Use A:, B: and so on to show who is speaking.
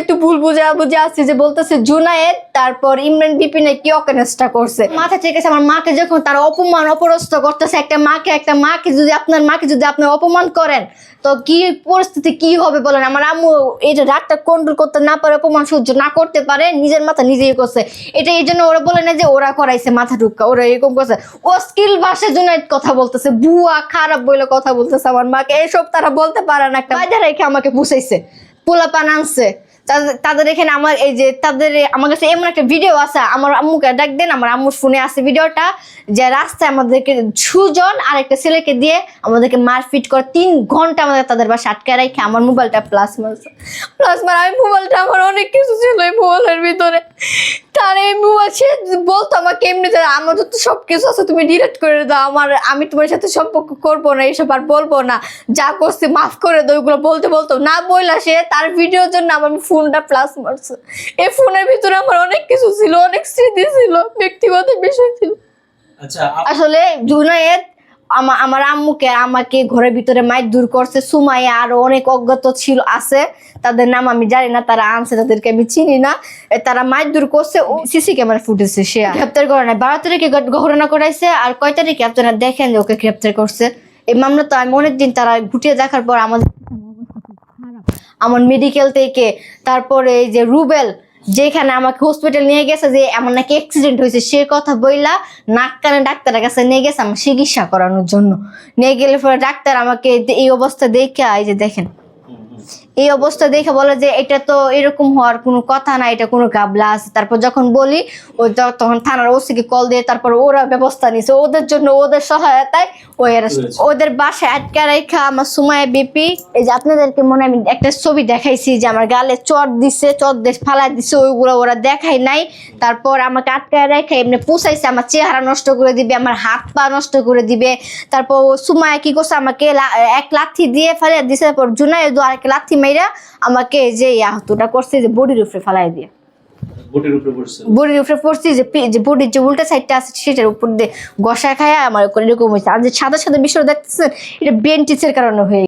A: একটু ভুল বুঝে আসছে যে বলতেছে জুনায়েদ তারপর ইমরান বিপিনে কি অকেনেসটা করছে মাথা ঠিক আছে। আমার মাকে যখন তার অপমান অপরস্ত করতেছে, একটা মাকে যদি আপনার অপমান করেন তো কি পরিস্থিতি কি হবে বলেন। আমার আম্মু এই যে রাগটা কন্ট্রোল করতে না পারে, অপমান সহ্য না করতে পারে, নিজের মাথা নিজেই করছে। এটা এই জন্য ওরা বলে না যে ওরা করাইছে মাথা ঢুকা, ওরা এরকম করছে। ও স্কিল ভাষার জন্য কথা বলতেছে, বুয়া খারাপ বলে কথা বলতেছে আমার মাকে। এসব তারা বলতে পারে না। একটা বাজার রেখে আমাকে পুষাইছে, পোলাপান আনছে তাদের এখানে। আমার এই যে আমার কাছে এমন একটা ভিডিও আছে, আমার আম্মুকে ডাক দেন, আমার আম্মুর ফোনে আছে ভিডিওটা, যে রাস্তায় আমাদেরকে সুজন আর একটা ছেলেকে দিয়ে আমাদেরকে মারপিট করে 3 ঘন্টা আমাদের তাদের বাসা আটকে রেখে আমার মোবাইলটা প্লাস মারছে। আমি মোবাইলটা আমার অনেক কিছু ছিল এই মোবাইলের ভিতরে। তার এই মোবাইল সে বলতো আমাকে এমনিতে আমার তো সব কিছু আছে, তুমি ডিলিট করে দাও, আমি তোমার সাথে সম্পর্ক করবো না, এইসব আর বলবো না, যা করছি মাফ করে দাও, ওইগুলো বলতো না বইলা সে তার ভিডিওর জন্য আমার ফোনটা প্লাস মারছে। এই ফোনের ভিতরে আমার অনেক কিছু ছিল, অনেক স্মৃতি ছিল, ব্যক্তিগত বিষয় ছিল।
B: আচ্ছা,
A: আসলে জুনায়েদ আমার আম্মুকে আমাকে ঘরের ভিতরে মাইর দূর করছে। সুমাইয়া আরো অনেক অজ্ঞাত আছে, তাদের নাম আমি জানি না, তারা আনছে, তাদেরকে আমি চিনি না। তারা মাইর দূর করছে, ও সিসি ক্যামেরা ফুটেছে, সে গ্রেপ্তার করে নাই। 12 তারিখে ঘটনা করাইছে, আর কয় তারিখে আপনারা দেখেন যে ওকে গ্রেপ্তার করছে। এই মামলা তো আমি অনেকদিন তারা ঘুটিয়ে দেখার পর আমার মেডিকেল থেকে, তারপরে এই যে রুবেল যেখানে আমাকে হসপিটাল নিয়ে গেছে, যে এমন নাকি অ্যাক্সিডেন্ট হয়েছে সে কথা বইলা নাক কানে ডাক্তারের কাছে নিয়ে গেছে আমার চিকিৎসা করানোর জন্য। নিয়ে গেলে পরে ডাক্তার আমাকে এই অবস্থা দেখে, এই যে দেখেন এই অবস্থা দেখে বলে যে এটা তো এরকম হওয়ার কোনো কথা না, এটা কোনো গাবলা আছে। তারপর যখন বলি তখন থানার ওসিকে কল দিয়ে তারপর ওরা ব্যবস্থা নিছে ওদের জন্য, ওদের সহায়তায় ওদের বাসায় আটকা রেখা আমার সুমাইয়া বিপি। এই যে আপনাদেরকে মনে আমি একটা ছবি দেখাইছি যে আমার গালে চট দিয়ে ফালাই দিছে, ওইগুলো ওরা দেখাই নাই। তারপর আমাকে আটকায় রেখা এমনি পুষাইছে, আমার চেহারা নষ্ট করে দিবে, আমার হাত পা নষ্ট করে দিবে। তারপর সুমাইয়া কি করছে, আমাকে এক লাথি দিয়ে ফেলে দিছে। তারপর জুনায়েদ আরেক লাথি মেয়েরা আমাকে যে আহতটা করছে যে বডির উপরে ফেলাই দিয়ে, বডির উপরে পড়ছি, যে বডির যে উল্টা সাইডটা আছে সেটার উপর দিয়ে ঘষা খায় আমার এরকম হয়েছে। আর যে সাদা বিষয় দেখতেছেন এটা বেন্টিসের কারণে হয়ে